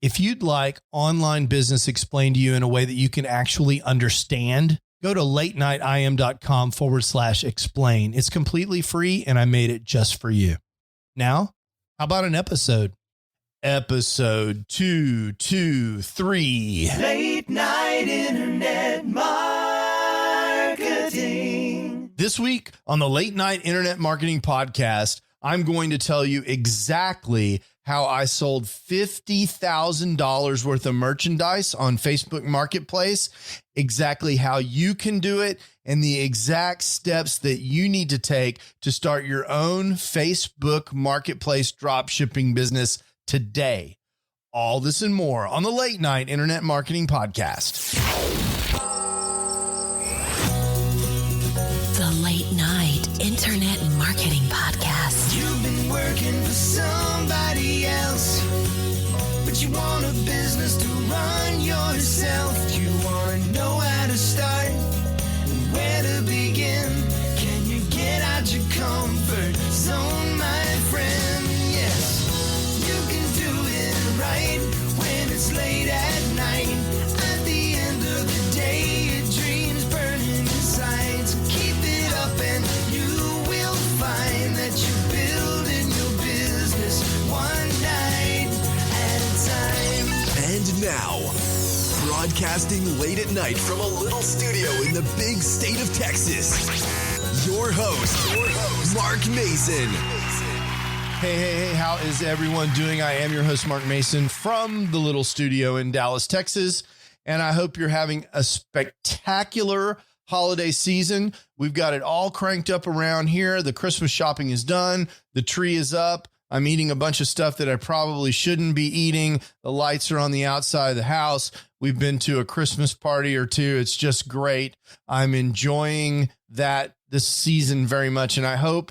If you'd like online business explained to you in a way that you can actually understand, go to latenightim.com/explain. It's completely free, and I made it just for you. Now, how about an episode? Episode 223. Late Night Internet Marketing. This week on the Late Night Internet Marketing Podcast, I'm going to tell you exactly how I sold $50,000 worth of merchandise on Facebook Marketplace, exactly how you can do it, and the exact steps that you need to take to start your own Facebook Marketplace dropshipping business today. All this and more on the Late Night Internet Marketing Podcast. The Late Night Internet Marketing Podcast. You've been working for somebody else, but you want a business to run yourself. You want to know how to start and where to begin. Can you get out your comfort zone, my friend? Yes, you can do it right when it's late at night. At the end of the day, your dreams burning inside. So keep it up and you will find that you're building your business one night at a time. And now, broadcasting late at night from a little studio in the big state of Texas, your host, Mark Mason. Hey, how is everyone doing? I am your host, Mark Mason, from the little studio in Dallas, Texas, and I hope you're having a spectacular holiday season. We've got it all cranked up around here. The Christmas shopping is done. The tree is up. I'm eating a bunch of stuff that I probably shouldn't be eating. The lights are on the outside of the house. We've been to a Christmas party or two. It's just great. I'm enjoying that this season very much, and I hope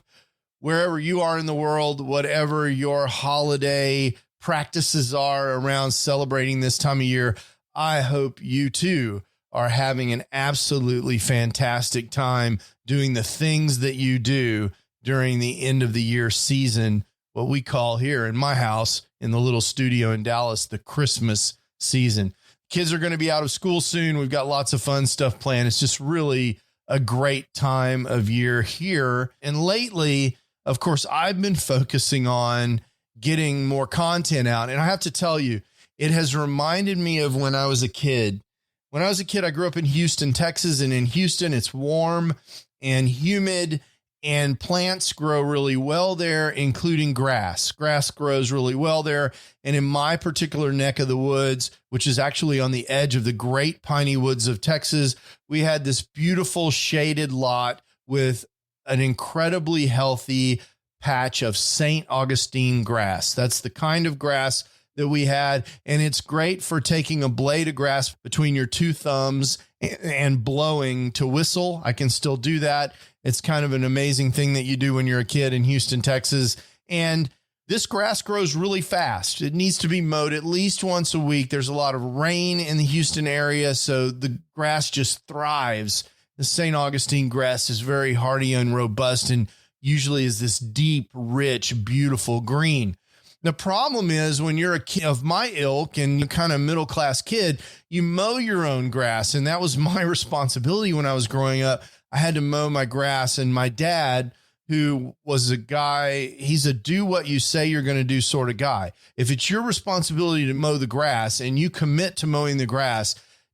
wherever you are in the world, whatever your holiday practices are around celebrating this time of year, I hope you too are having an absolutely fantastic time doing the things that you do during the end of the year season, what we call here in my house in the little studio in Dallas, the Christmas season. Kids are going to be out of school soon. We've got lots of fun stuff planned. It's just really a great time of year here. And lately, of course, I've been focusing on getting more content out. And I have to tell you, it has reminded me of when I was a kid. When I was a kid, I grew up in Houston, Texas, and in Houston, it's warm and humid, and plants grow really well there, including grass. Grass grows really well there. And in my particular neck of the woods, which is actually on the edge of the great piney woods of Texas, we had this beautiful shaded lot with an incredibly healthy patch of St. Augustine grass. That's the kind of grass that we had. And it's great for taking a blade of grass between your two thumbs and blowing to whistle. I can still do that. It's kind of an amazing thing that you do when you're a kid in Houston, Texas. And this grass grows really fast. It needs to be mowed at least once a week. There's a lot of rain in the Houston area, so the grass just thrives. The St. Augustine grass is very hardy and robust and usually is this deep, rich, beautiful green. The problem is when you're a kid of my ilk and you're kind of middle-class kid, you mow your own grass. And that was my responsibility when I was growing up. I had to mow my grass, and my dad, who was a guy, he's a do what you say you're going to do sort of guy. If it's your responsibility to mow the grass and you commit to mowing the grass,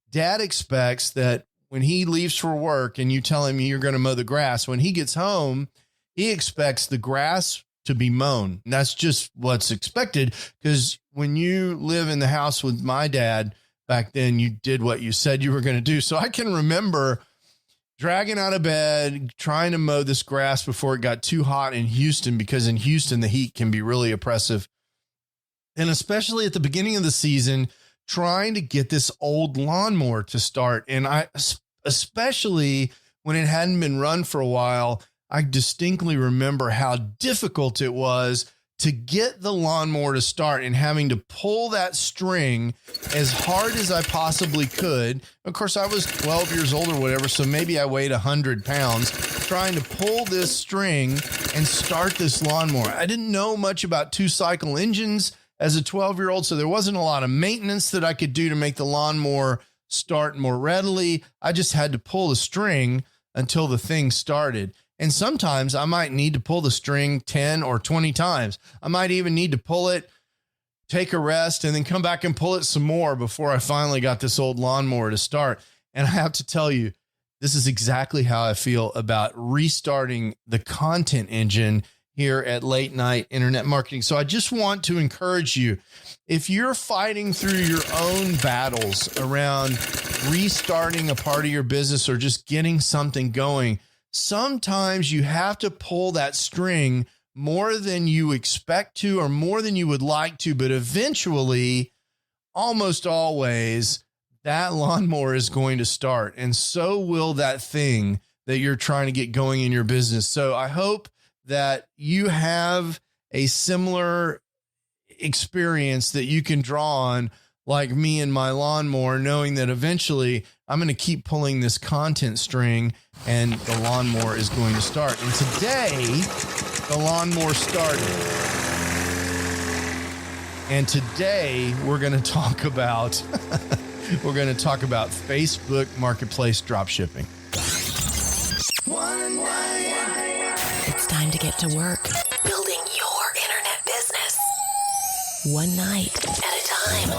Dad expects that when he leaves for work and you tell him you're going to mow the grass, when he gets home, he expects the grass to be mown. And that's just what's expected, because when you live in the house with my dad back then, you did what you said you were going to do. So I can remember dragging out of bed, trying to mow this grass before it got too hot in Houston, because in Houston, the heat can be really oppressive. And especially at the beginning of the season, trying to get this old lawnmower to start. And I, especially when it hadn't been run for a while, I distinctly remember how difficult it was to get the lawnmower to start and having to pull that string as hard as I possibly could. Of course, I was 12 years old or whatever, so maybe I weighed 100 pounds trying to pull this string and start this lawnmower. I didn't know much about two-cycle engines as a 12-year-old. So there wasn't a lot of maintenance that I could do to make the lawnmower start more readily. I just had to pull the string until the thing started. And sometimes I might need to pull the string 10 or 20 times. I might even need to pull it, take a rest, and then come back and pull it some more before I finally got this old lawnmower to start. And I have to tell you, this is exactly how I feel about restarting the content engine here at Late Night Internet Marketing. So I just want to encourage you, if you're fighting through your own battles around restarting a part of your business or just getting something going, sometimes you have to pull that string more than you expect to or more than you would like to, but eventually, almost always, that lawnmower is going to start, and so will that thing that you're trying to get going in your business. So I hope that you have a similar experience that you can draw on, like me and my lawnmower, knowing that eventually I'm going to keep pulling this content string and the lawnmower is going to start. And today, the lawnmower started. And today we're going to talk about Facebook Marketplace dropshipping. It's time to get to work building your internet business. One night at a time.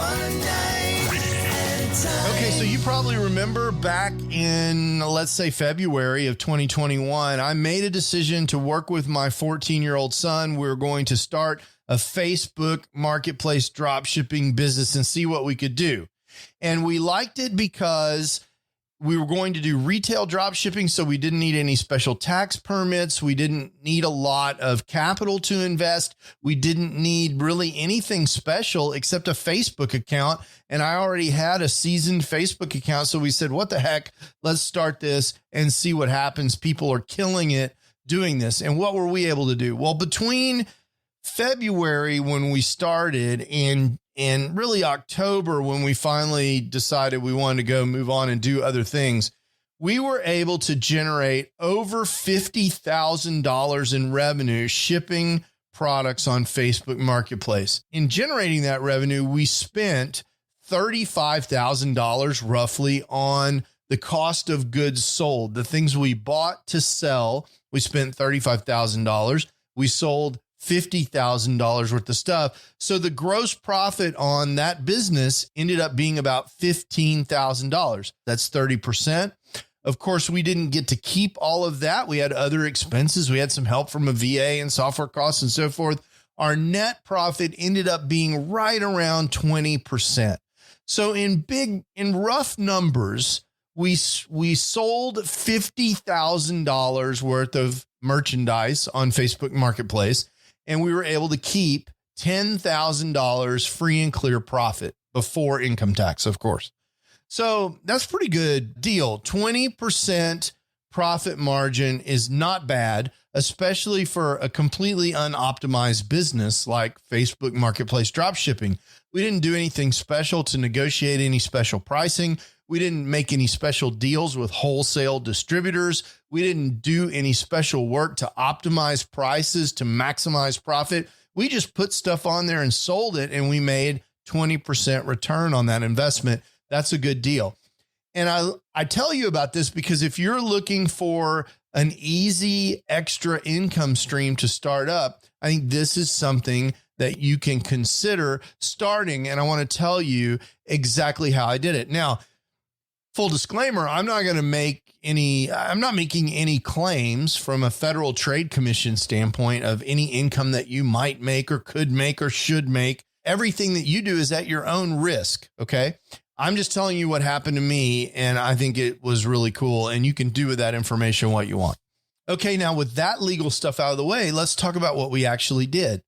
Okay, so you probably remember back in, let's say, February of 2021, I made a decision to work with my 14-year-old son. We were going to start a Facebook Marketplace dropshipping business and see what we could do. And we liked it because we were going to do retail drop shipping, so we didn't need any special tax permits. We didn't need a lot of capital to invest. We didn't need really anything special except a Facebook account. And I already had a seasoned Facebook account. So we said, what the heck? Let's start this and see what happens. People are killing it doing this. And what were we able to do? Well, between February when we started and really October when we finally decided we wanted to go move on and do other things, we were able to generate over $50,000 in revenue shipping products on Facebook Marketplace. In generating that revenue, we spent $35,000 roughly on the cost of goods sold. The things we bought to sell, we spent $35,000. We sold $50,000 worth of stuff. So the gross profit on that business ended up being about $15,000. That's 30%. Of course, we didn't get to keep all of that. We had other expenses. We had some help from a VA and software costs and so forth. Our net profit ended up being right around 20%. So in rough numbers, we sold $50,000 worth of merchandise on Facebook Marketplace, and we were able to keep $10,000 free and clear profit before income tax, of course. So that's a pretty good deal. 20% profit margin is not bad, especially for a completely unoptimized business like Facebook Marketplace dropshipping. We didn't do anything special to negotiate any special pricing. We didn't make any special deals with wholesale distributors. We didn't do any special work to optimize prices to maximize profit. We just put stuff on there and sold it, and we made 20% return on that investment. That's a good deal. And I tell you about this because if you're looking for an easy extra income stream to start up, I think this is something that you can consider starting. And I want to tell you exactly how I did it. Now, full disclaimer, I'm not making any claims from a Federal Trade Commission standpoint of any income that you might make or could make or should make. Everything that you do is at your own risk. Okay. I'm just telling you what happened to me, and I think it was really cool, and you can do with that information what you want. Okay, now with that legal stuff out of the way, let's talk about what we actually did.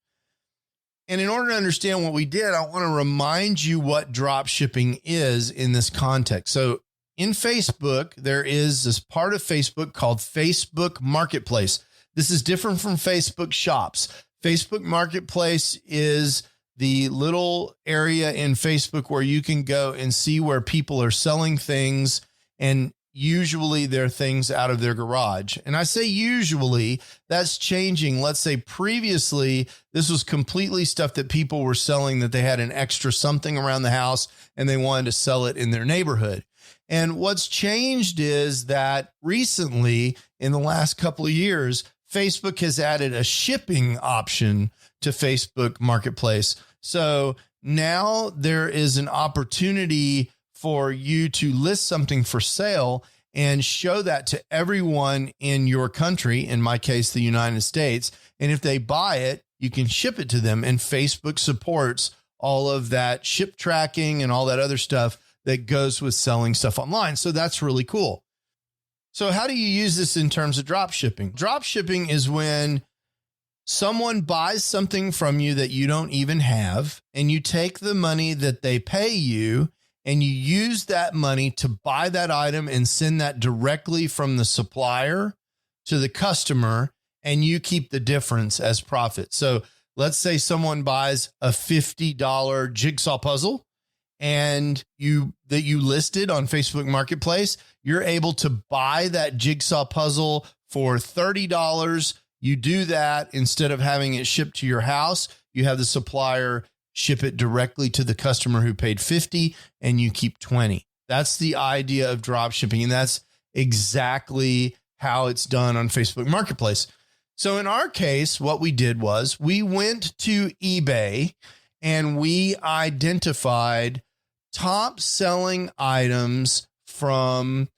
And in order to understand what we did, I want to remind you what drop shipping is in this context. So in Facebook, there is this part of Facebook called Facebook Marketplace. This is different from Facebook Shops. Facebook Marketplace is the little area in Facebook where you can go and see where people are selling things, and usually they're things out of their garage. And I say usually, that's changing. Let's say previously, this was completely stuff that people were selling, that they had an extra something around the house and they wanted to sell it in their neighborhood. And what's changed is that recently, in the last couple of years, Facebook has added a shipping option to Facebook Marketplace. So now there is an opportunity for you to list something for sale and show that to everyone in your country, in my case, the United States. And if they buy it, you can ship it to them. And Facebook supports all of that ship tracking and all that other stuff that goes with selling stuff online. So that's really cool. So how do you use this in terms of drop shipping? Drop shipping is when someone buys something from you that you don't even have, and you take the money that they pay you and you use that money to buy that item and send that directly from the supplier to the customer, and you keep the difference as profit. So let's say someone buys a $50 jigsaw puzzle and you listed on Facebook Marketplace, you're able to buy that jigsaw puzzle for $30. You do that instead of having it shipped to your house. You have the supplier ship it directly to the customer who paid $50 and you keep $20. That's the idea of drop shipping. And that's exactly how it's done on Facebook Marketplace. So in our case, what we did was we went to eBay and we identified top selling items from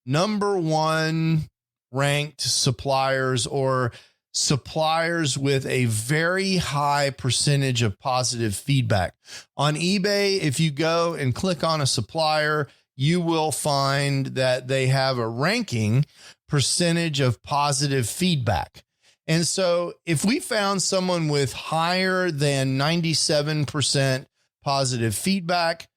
number one ranked suppliers, or suppliers with a very high percentage of positive feedback. On eBay, if you go and click on a supplier, you will find that they have a ranking percentage of positive feedback. And so if we found someone with higher than 97% positive feedback,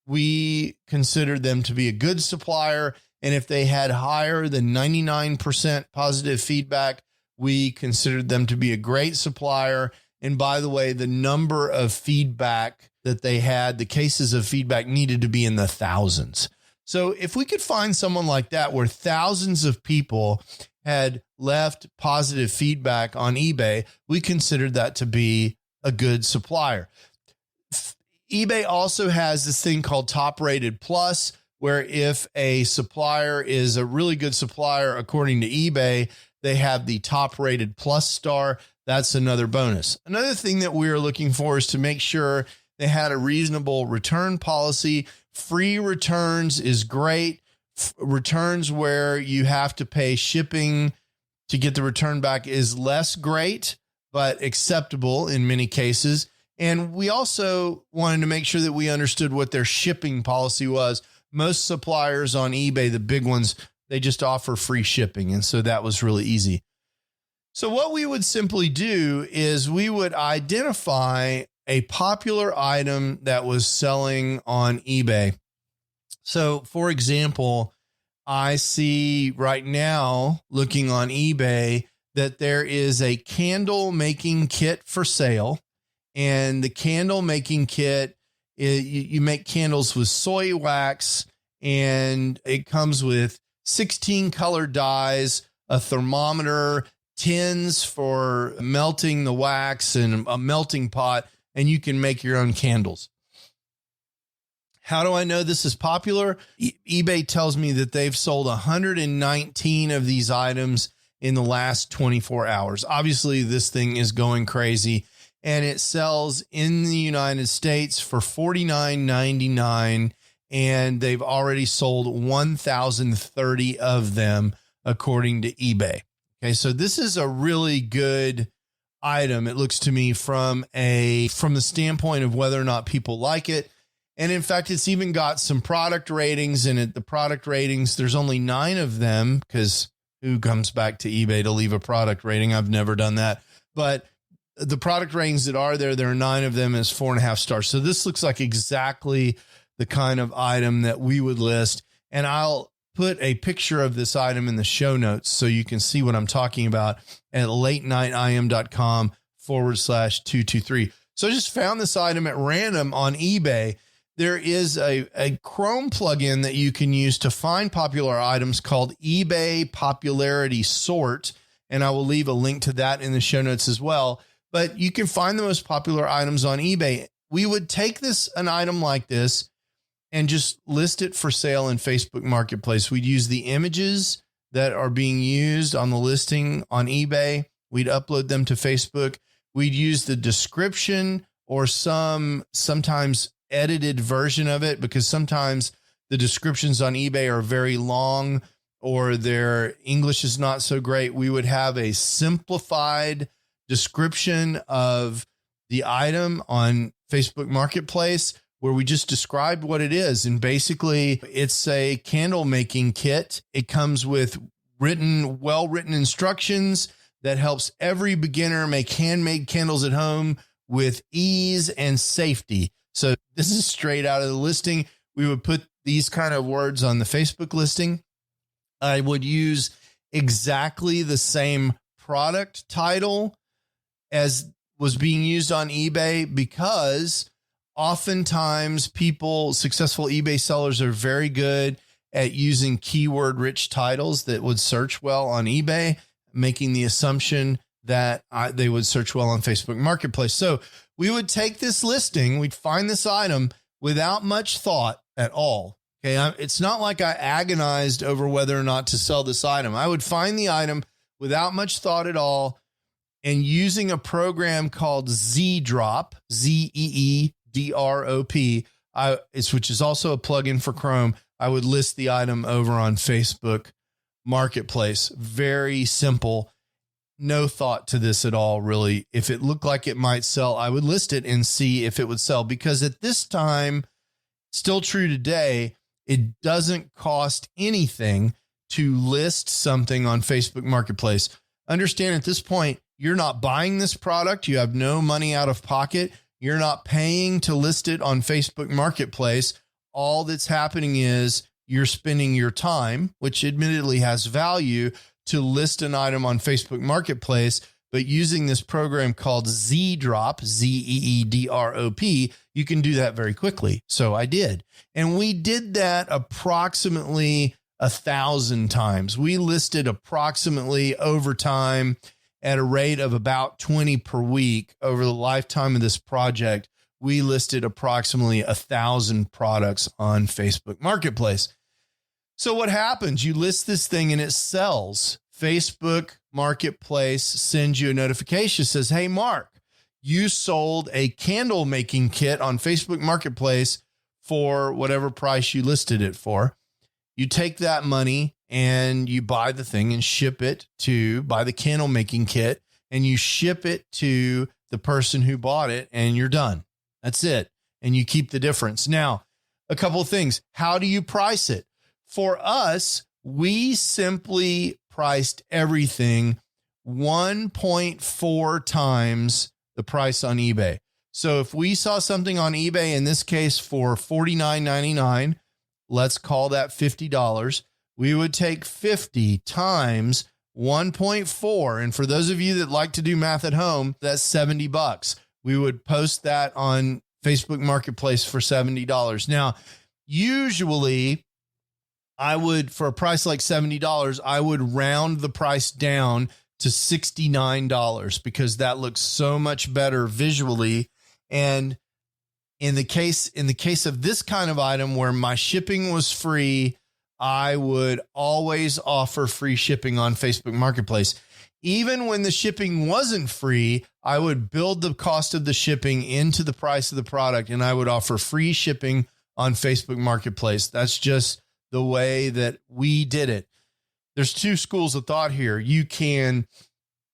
we considered them to be a good supplier. And if they had higher than 99% positive feedback, we considered them to be a great supplier. And by the way, the number of feedback that they had, the cases of feedback, needed to be in the thousands. So if we could find someone like that, where thousands of people had left positive feedback on eBay, we considered that to be a good supplier. eBay also has this thing called Top Rated Plus, where if a supplier is a really good supplier, according to eBay, they have the Top Rated Plus star. That's another bonus. Another thing that we are looking for is to make sure they had a reasonable return policy. Free returns is great. Returns where you have to pay shipping to get the return back is less great, but acceptable in many cases. And we also wanted to make sure that we understood what their shipping policy was. Most suppliers on eBay, the big ones, they just offer free shipping. And so that was really easy. So what we would simply do is we would identify a popular item that was selling on eBay. So for example, I see right now, looking on eBay, that there is a candle making kit for sale. And the candle making kit, you make candles with soy wax, and it comes with 16 colored dyes, a thermometer, tins for melting the wax, and a melting pot, and you can make your own candles. How do I know this is popular? eBay tells me that they've sold 119 of these items in the last 24 hours. Obviously, this thing is going crazy. And it sells in the United States for $49.99, and they've already sold 1,030 of them, according to eBay. Okay, so this is a really good item, it looks to me, from the standpoint of whether or not people like it. And in fact, it's even got some product ratings in it. The product ratings, there's only 9 of them, because who comes back to eBay to leave a product rating? I've never done that. But the product ratings that are there are 9 of them, is 4.5 stars. So this looks like exactly the kind of item that we would list. And I'll put a picture of this item in the show notes so you can see what I'm talking about at latenightim.com/223. So I just found this item at random on eBay. there is a Chrome plugin that you can use to find popular items called eBay Popularity Sort. And I will leave a link to that in the show notes as well. But you can find the most popular items on eBay. We would take an item like this and just list it for sale in Facebook Marketplace. We'd use the images that are being used on the listing on eBay. We'd upload them to Facebook. We'd use the description or sometimes edited version of it, because sometimes the descriptions on eBay are very long or their English is not so great. We would have a simplified description of the item on Facebook Marketplace where we just described what it is. And basically it's a candle making kit. It comes with well-written instructions that helps every beginner make handmade candles at home with ease and safety. So this is straight out of the listing. We would put these kind of words on the Facebook listing. I would use exactly the same product title as was being used on eBay, because oftentimes successful eBay sellers are very good at using keyword rich titles that would search well on eBay, making the assumption that they would search well on Facebook Marketplace. So we would take this listing, we'd find this item without much thought at all. Okay. It's not like I agonized over whether or not to sell this item. I would find the item without much thought at all, and using a program called ZDrop, ZEEDROP, which is also a plugin for Chrome, I would list the item over on Facebook Marketplace. Very simple. No thought to this at all, really. If it looked like it might sell, I would list it and see if it would sell, because at this time, still true today, it doesn't cost anything to list something on Facebook Marketplace. Understand, at this point, you're not buying this product. You have no money out of pocket. You're not paying to list it on Facebook Marketplace. All that's happening is you're spending your time, which admittedly has value, to list an item on Facebook Marketplace. But using this program called ZDrop, ZEEDROP, you can do that very quickly. So I did. And we did that approximately 1,000 times. We listed approximately over time at a rate of about 20 per week. Over the lifetime of this project, we listed approximately 1,000 products on Facebook Marketplace. So what happens? You list this thing and it sells. Facebook Marketplace sends you a notification, says, hey, Mark, you sold a candle making kit on Facebook Marketplace for whatever price you listed it for. You take that money and you buy the thing and buy the candle making kit, and you ship it to the person who bought it, and you're done. That's it. And you keep the difference. Now, a couple of things. How do you price it? For us, we simply priced everything 1.4 times the price on eBay. So if we saw something on eBay, in this case for $49.99, let's call that $50. We would take 50 times 1.4. And for those of you that like to do math at home, that's $70. We would post that on Facebook Marketplace for $70. Now, usually for a price like $70, I would round the price down to $69 because that looks so much better visually. And in the case of this kind of item where my shipping was free, I would always offer free shipping on Facebook Marketplace. Even when the shipping wasn't free, I would build the cost of the shipping into the price of the product, and I would offer free shipping on Facebook Marketplace. That's just the way that we did it. There's two schools of thought here. You can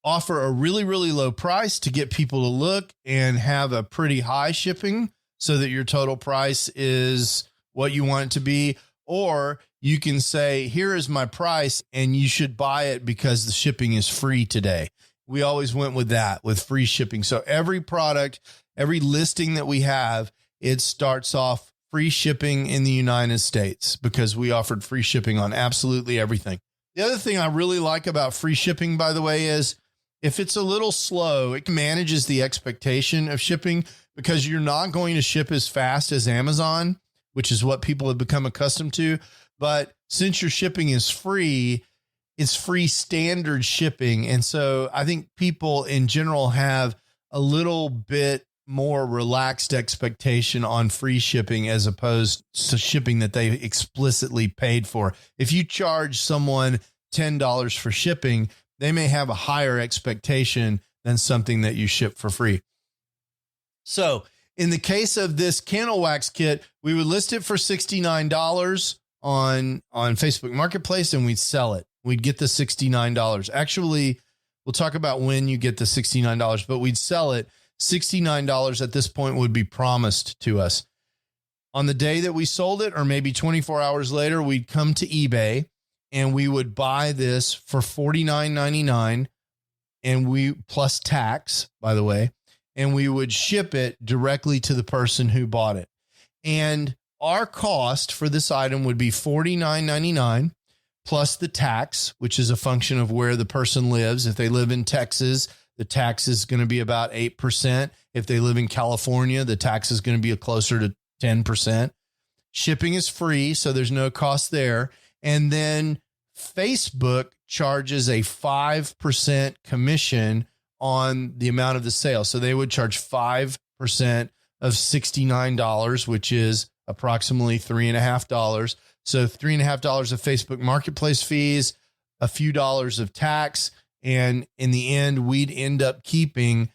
offer a really, really low price to get people to look and have a pretty high shipping so that your total price is what you want it to be. Or you can say, here is my price and you should buy it because the shipping is free today. We always went with that, with free shipping. So every product, every listing that we have, it starts off free shipping in the United States because we offered free shipping on absolutely everything. The other thing I really like about free shipping, by the way, is if it's a little slow, it manages the expectation of shipping, because you're not going to ship as fast as Amazon, which is what people have become accustomed to. But since your shipping is free, it's free standard shipping. And so I think people in general have a little bit more relaxed expectation on free shipping as opposed to shipping that they explicitly paid for. If you charge someone $10 for shipping, they may have a higher expectation than something that you ship for free. So in the case of this candle wax kit, we would list it for $69 on Facebook Marketplace, and we'd sell it. We'd get the $69. Actually, we'll talk about when you get the $69, but we'd sell it. $69 at this point would be promised to us. On the day that we sold it, or maybe 24 hours later, we'd come to eBay and we would buy this for $49.99, and we plus tax, by the way, and we would ship it directly to the person who bought it. And our cost for this item would be $49.99 plus the tax, which is a function of where the person lives. If they live in Texas, the tax is going to be about 8%. If they live in California, the tax is going to be closer to 10%. Shipping is free, so there's no cost there. And then Facebook charges a 5% commission on the amount of the sale. So they would charge 5% of $69, which is approximately $3.50. So $3.50 of Facebook Marketplace fees, a few dollars of tax. And in the end, we'd end up keeping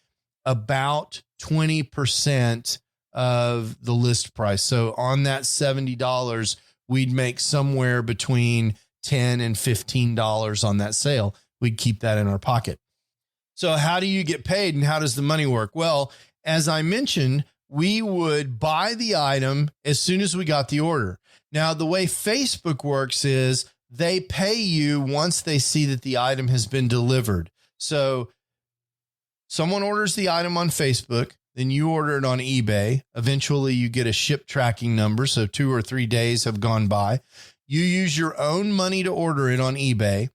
about 20% of the list price. So on that $70, we'd make somewhere between $10 and $15 on that sale. We'd keep that in our pocket. So how do you get paid and how does the money work? Well, as I mentioned, we would buy the item as soon as we got the order. Now, the way Facebook works is they pay you once they see that the item has been delivered. So someone orders the item on Facebook, then you order it on eBay. Eventually, you get a ship tracking number. So 2 or 3 days have gone by. You use your own money to order it on eBay.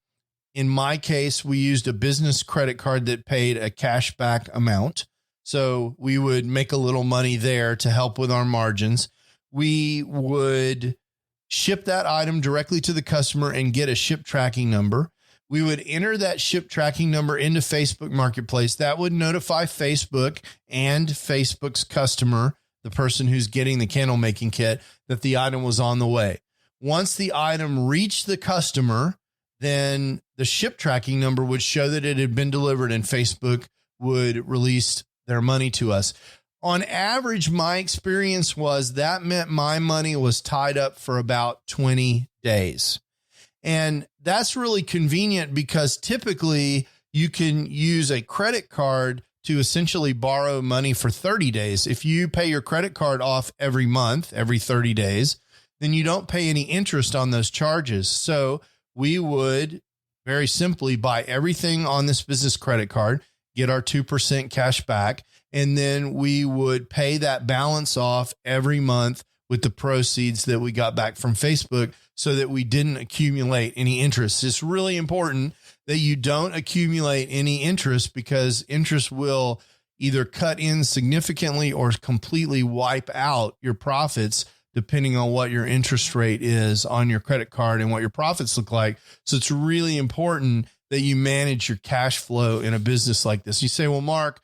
In my case, we used a business credit card that paid a cashback amount. So we would make a little money there to help with our margins. We would ship that item directly to the customer and get a ship tracking number. We would enter that ship tracking number into Facebook Marketplace. That would notify Facebook and Facebook's customer, the person who's getting the candle making kit, that the item was on the way. Once the item reached the customer, then the ship tracking number would show that it had been delivered and Facebook would release their money to us. On average, my experience was that meant my money was tied up for about 20 days. And that's really convenient because typically you can use a credit card to essentially borrow money for 30 days. If you pay your credit card off every month, every 30 days, then you don't pay any interest on those charges. So we would very simply buy everything on this business credit card, get our 2% cash back, and then we would pay that balance off every month with the proceeds that we got back from Facebook so that we didn't accumulate any interest. It's really important that you don't accumulate any interest because interest will either cut in significantly or completely wipe out your profits depending on what your interest rate is on your credit card and what your profits look like. So it's really important that you manage your cash flow in a business like this. You say, well, Mark,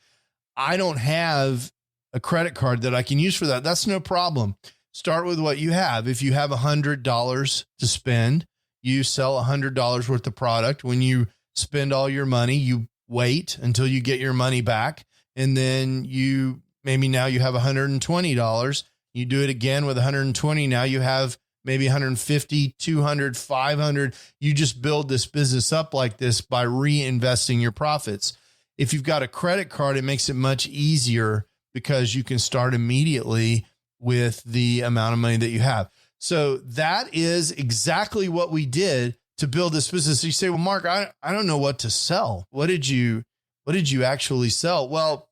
I don't have a credit card that I can use for that. That's no problem. Start with what you have. If you have $100 to spend, you sell $100 worth of product. When you spend all your money, you wait until you get your money back. And then now you have $120. You do it again with 120. Now you have maybe 150, 200, 500. You just build this business up like this by reinvesting your profits. If you've got a credit card, it makes it much easier because you can start immediately with the amount of money that you have. So that is exactly what we did to build this business. You say, well, Mark, I don't know what to sell. What did you actually sell? Well,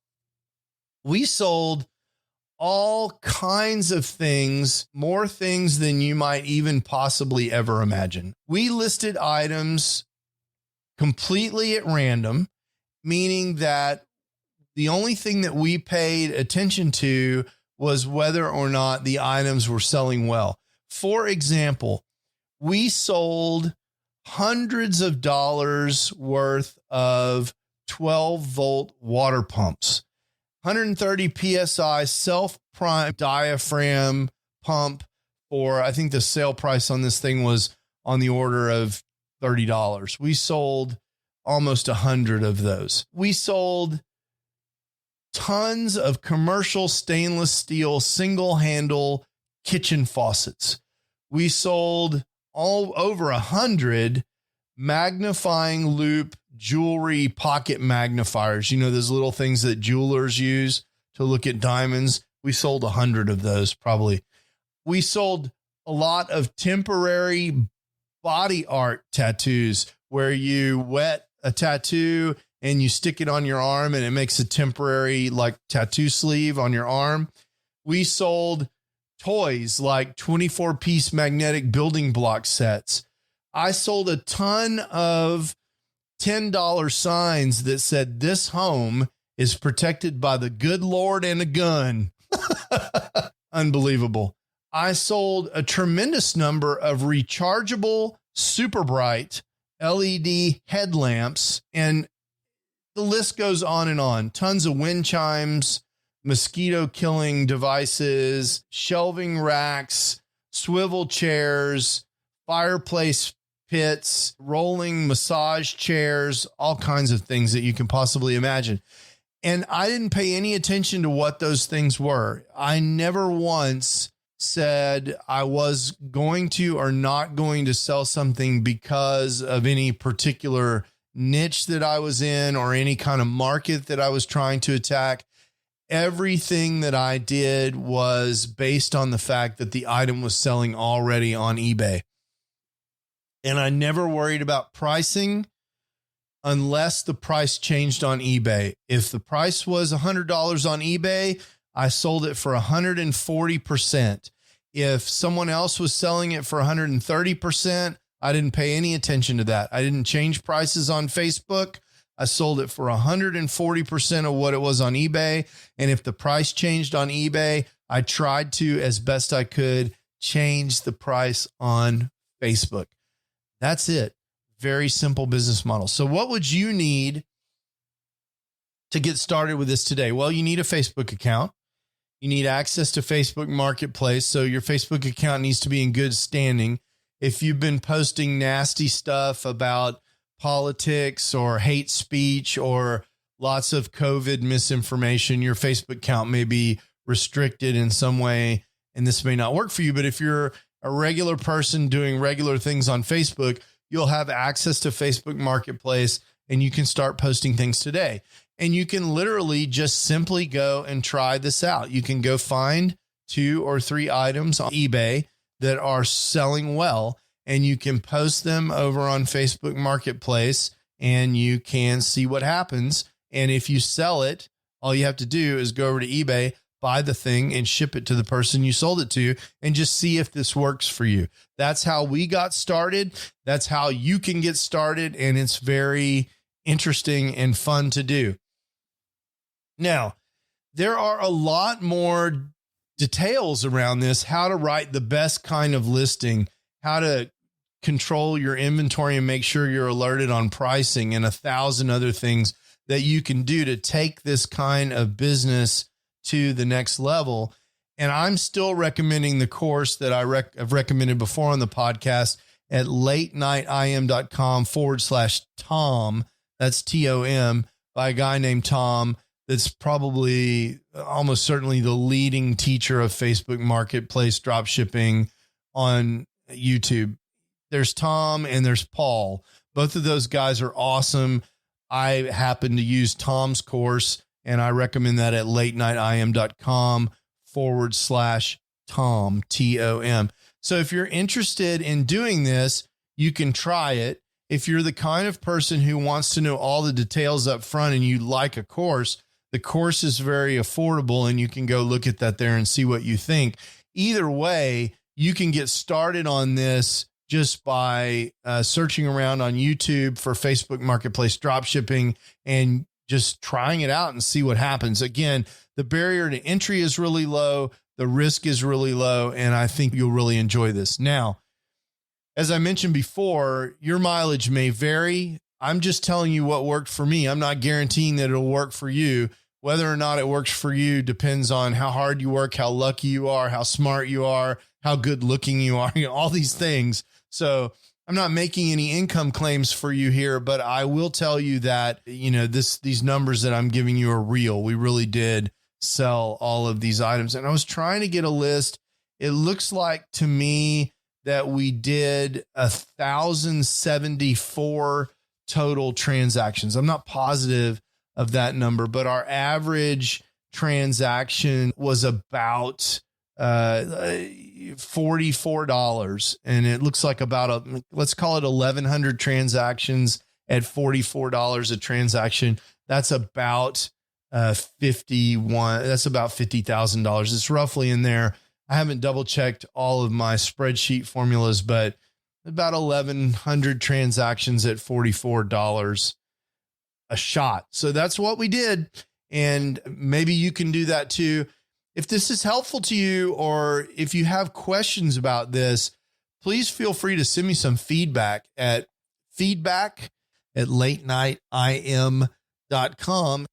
we sold all kinds of things, more things than you might even possibly ever imagine. We listed items completely at random, meaning that The only thing that we paid attention to was whether or not the items were selling well. For example, we sold hundreds of dollars worth of 12-volt water pumps, 130 PSI self-prime diaphragm pump for, I think the sale price on this thing was on the order of $30. We sold almost 100 of those. We sold tons of commercial stainless steel single handle kitchen faucets. We sold all over 100 magnifying loop jewelry pocket magnifiers. You know, those little things that jewelers use to look at diamonds. We sold 100 of those probably. We sold a lot of temporary body art tattoos where you wet a tattoo and you stick it on your arm and it makes a temporary like tattoo sleeve on your arm. We sold toys like 24-piece magnetic building block sets. I sold a ton of $10 signs that said, "This home is protected by the good Lord and a gun." Unbelievable. I sold a tremendous number of rechargeable, super bright LED headlamps, and the list goes on and on. Tons of wind chimes, mosquito killing devices, shelving racks, swivel chairs, fireplace pits, rolling massage chairs, all kinds of things that you can possibly imagine. And I didn't pay any attention to what those things were. I never once said I was going to or not going to sell something because of any particular niche that I was in or any kind of market that I was trying to attack. Everything that I did was based on the fact that the item was selling already on eBay. And I never worried about pricing unless the price changed on eBay. If the price was $100 on eBay, I sold it for 140%. If someone else was selling it for 130%, I didn't pay any attention to that. I didn't change prices on Facebook. I sold it for 140% of what it was on eBay. And if the price changed on eBay, I tried to, as best I could, change the price on Facebook. That's it. Very simple business model. So what would you need to get started with this today? Well, you need a Facebook account. You need access to Facebook Marketplace. So your Facebook account needs to be in good standing. If you've been posting nasty stuff about politics or hate speech or lots of COVID misinformation, your Facebook account may be restricted in some way, and this may not work for you. But if you're a regular person doing regular things on Facebook, you'll have access to Facebook Marketplace and you can start posting things today. And you can literally just simply go and try this out. You can go find 2 or 3 items on eBay that are selling well, and you can post them over on Facebook Marketplace and you can see what happens. And if you sell it, all you have to do is go over to eBay, buy the thing and ship it to the person you sold it to and just see if this works for you. That's how we got started. That's how you can get started. And it's very interesting and fun to do. Now, there are a lot more details around this, how to write the best kind of listing, how to control your inventory and make sure you're alerted on pricing, and 1,000 other things that you can do to take this kind of business to the next level. And I'm still recommending the course that I've recommended before on the podcast at latenightim.com/Tom. That's TOM, by a guy named Tom. That's probably almost certainly the leading teacher of Facebook Marketplace dropshipping on YouTube. There's Tom and there's Paul. Both of those guys are awesome. I happen to use Tom's course, and I recommend that at latenightim.com/Tom, TOM. So if you're interested in doing this, you can try it. If you're the kind of person who wants to know all the details up front and you like a course, the course is very affordable and you can go look at that there and see what you think. Either way, you can get started on this just by searching around on YouTube for Facebook Marketplace dropshipping and just trying it out and see what happens. Again, the barrier to entry is really low. The risk is really low. And I think you'll really enjoy this. Now, as I mentioned before, your mileage may vary. I'm just telling you what worked for me. I'm not guaranteeing that it'll work for you. Whether or not it works for you depends on how hard you work, how lucky you are, how smart you are, how good looking you are, all these things. So I'm not making any income claims for you here, but I will tell you that, these numbers that I'm giving you are real. We really did sell all of these items. And I was trying to get a list. It looks like to me that we did 1,074 total transactions. I'm not positive of that number, but our average transaction was about $44. And it looks like let's call it 1,100 transactions at $44 a transaction. That's about $50,000. It's roughly in there. I haven't double checked all of my spreadsheet formulas, but about 1,100 transactions at $44 a shot. So that's what we did. And maybe you can do that too. If this is helpful to you, or if you have questions about this, please feel free to send me some feedback at latenightim.com.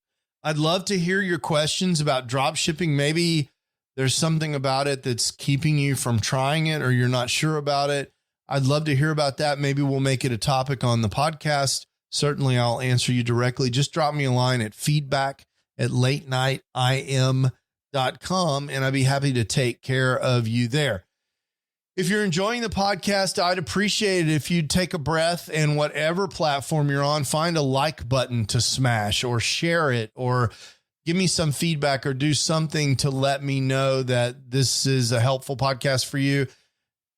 I'd love to hear your questions about drop shipping. Maybe there's something about it that's keeping you from trying it, or you're not sure about it. I'd love to hear about that. Maybe we'll make it a topic on the podcast. Certainly I'll answer you directly. Just drop me a line at feedback@latenightim.com, and I'd be happy to take care of you there. If you're enjoying the podcast, I'd appreciate it if you'd take a breath, and whatever platform you're on, find a like button to smash, or share it, or give me some feedback, or do something to let me know that this is a helpful podcast for you.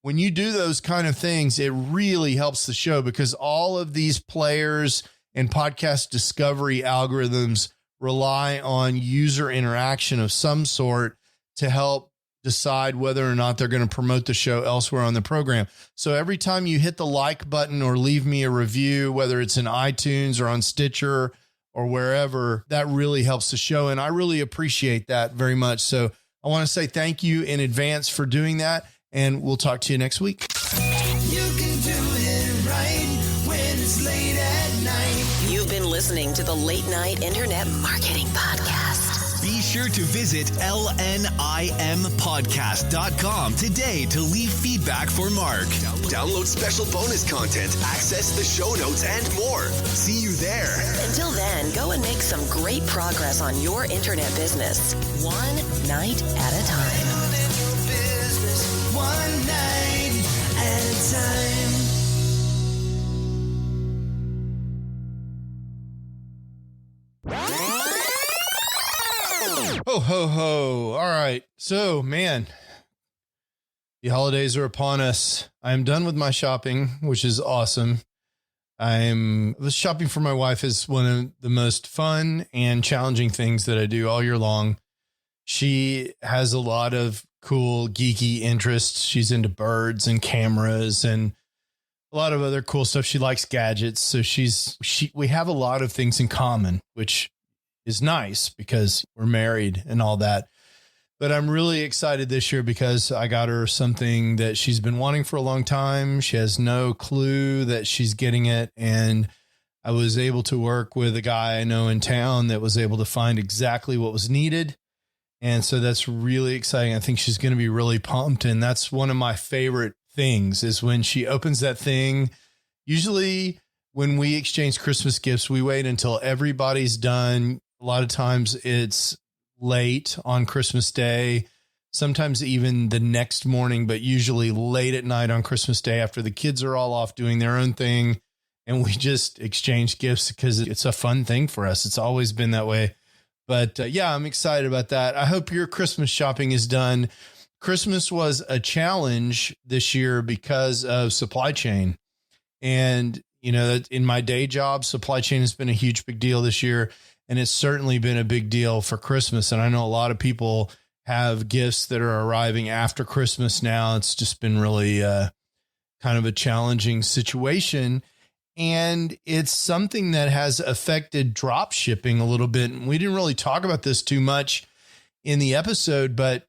When you do those kind of things, it really helps the show, because all of these players and podcast discovery algorithms rely on user interaction of some sort to help decide whether or not they're going to promote the show elsewhere on the program. So every time you hit the like button or leave me a review, whether it's in iTunes or on Stitcher or wherever, that really helps the show. And I really appreciate that very much. So I want to say thank you in advance for doing that. And we'll talk to you next week. You can do it right when it's late at night. You've been listening to the Late Night Internet Marketing Podcast. Be sure to visit LNIMpodcast.com today to leave feedback for Mark. Download special bonus content, access the show notes, and more. See you there. Until then, go and make some great progress on your internet business, one night at a time. One night at a time. Ho, ho, ho. All right. So, man, the holidays are upon us. I'm done with my shopping, which is awesome. Shopping for my wife is one of the most fun and challenging things that I do all year long. She has a lot of cool, geeky interests. She's into birds and cameras and a lot of other cool stuff. She likes gadgets. So we have a lot of things in common, which is nice because we're married and all that. But I'm really excited this year because I got her something that she's been wanting for a long time. She has no clue that she's getting it. And I was able to work with a guy I know in town that was able to find exactly what was needed. And so that's really exciting. I think she's going to be really pumped. And that's one of my favorite things is when she opens that thing. Usually when we exchange Christmas gifts, we wait until everybody's done. A lot of times it's late on Christmas Day, sometimes even the next morning, but usually late at night on Christmas Day after the kids are all off doing their own thing. And we just exchange gifts because it's a fun thing for us. It's always been that way. But yeah, I'm excited about that. I hope your Christmas shopping is done. Christmas was a challenge this year because of supply chain. And, in my day job, supply chain has been a huge big deal this year. And it's certainly been a big deal for Christmas. And I know a lot of people have gifts that are arriving after Christmas now. It's just been really kind of a challenging situation. And it's something that has affected drop shipping a little bit. And we didn't really talk about this too much in the episode, but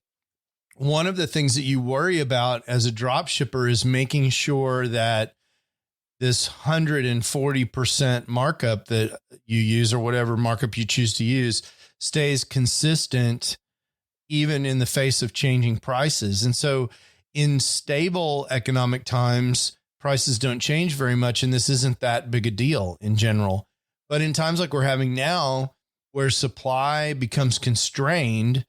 one of the things that you worry about as a drop shipper is making sure that this 140% markup that you use, or whatever markup you choose to use, stays consistent even in the face of changing prices. And so in stable economic times, prices don't change very much, and this isn't that big a deal in general. But in times like we're having now, where supply becomes constrained,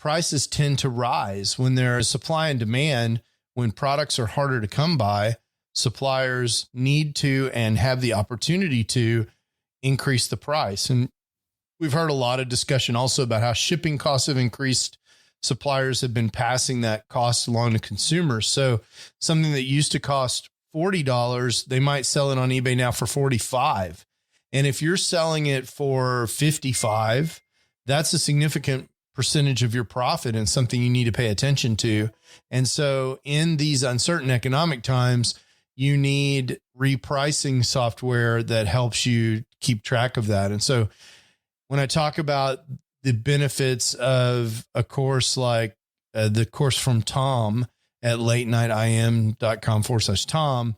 prices tend to rise. When there is supply and demand, when products are harder to come by, suppliers need to and have the opportunity to increase the price. And we've heard a lot of discussion also about how shipping costs have increased. Suppliers have been passing that cost along to consumers. So something that used to cost $40, they might sell it on eBay now for $45. And if you're selling it for $55, that's a significant percentage of your profit and something you need to pay attention to. And so in these uncertain economic times, you need repricing software that helps you keep track of that. And so when I talk about the benefits of a course like the course from Tom at latenightim.com/Tom,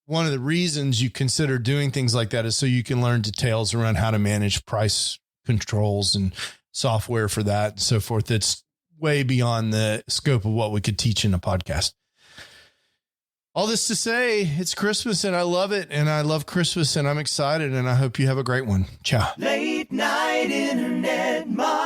one of the reasons you consider doing things like that is so you can learn details around how to manage price controls and software for that and so forth. It's way beyond the scope of what we could teach in a podcast. All this to say, it's Christmas and I love it, and I love Christmas and I'm excited, and I hope you have a great one. Ciao. Late night internet marketing.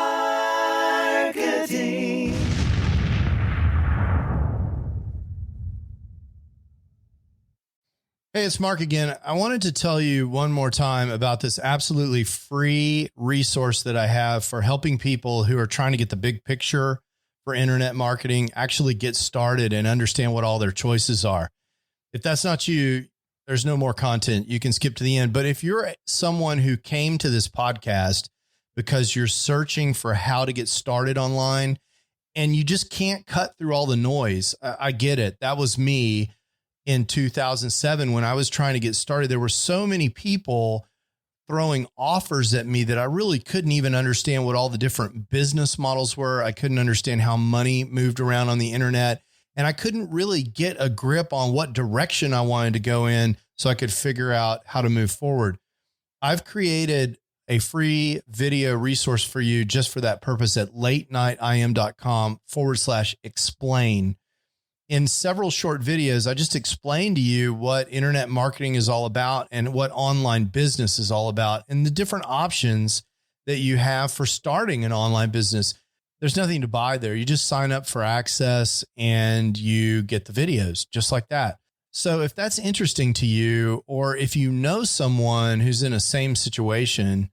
Hey, it's Mark again. I wanted to tell you one more time about this absolutely free resource that I have for helping people who are trying to get the big picture for internet marketing, actually get started and understand what all their choices are. If that's not you, there's no more content. You can skip to the end. But if you're someone who came to this podcast because you're searching for how to get started online and you just can't cut through all the noise, I get it. That was me in 2007 when I was trying to get started. There were so many people throwing offers at me that I really couldn't even understand what all the different business models were. I couldn't understand how money moved around on the internet. And I couldn't really get a grip on what direction I wanted to go in so I could figure out how to move forward. I've created a free video resource for you just for that purpose at latenightim.com/explain. In several short videos, I just explained to you what internet marketing is all about and what online business is all about and the different options that you have for starting an online business. There's nothing to buy there. You just sign up for access and you get the videos just like that. So if that's interesting to you, or if you know someone who's in a same situation,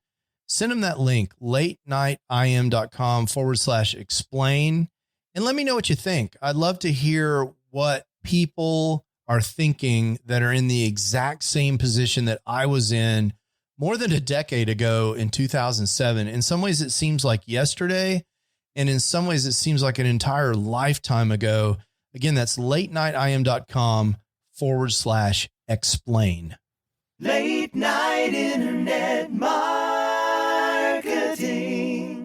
send them that link, latenightim.com/explain, and let me know what you think. I'd love to hear what people are thinking that are in the exact same position that I was in more than a decade ago in 2007. In some ways, it seems like yesterday. And in some ways, it seems like an entire lifetime ago. Again, that's latenightim.com/explain. Late night internet marketing.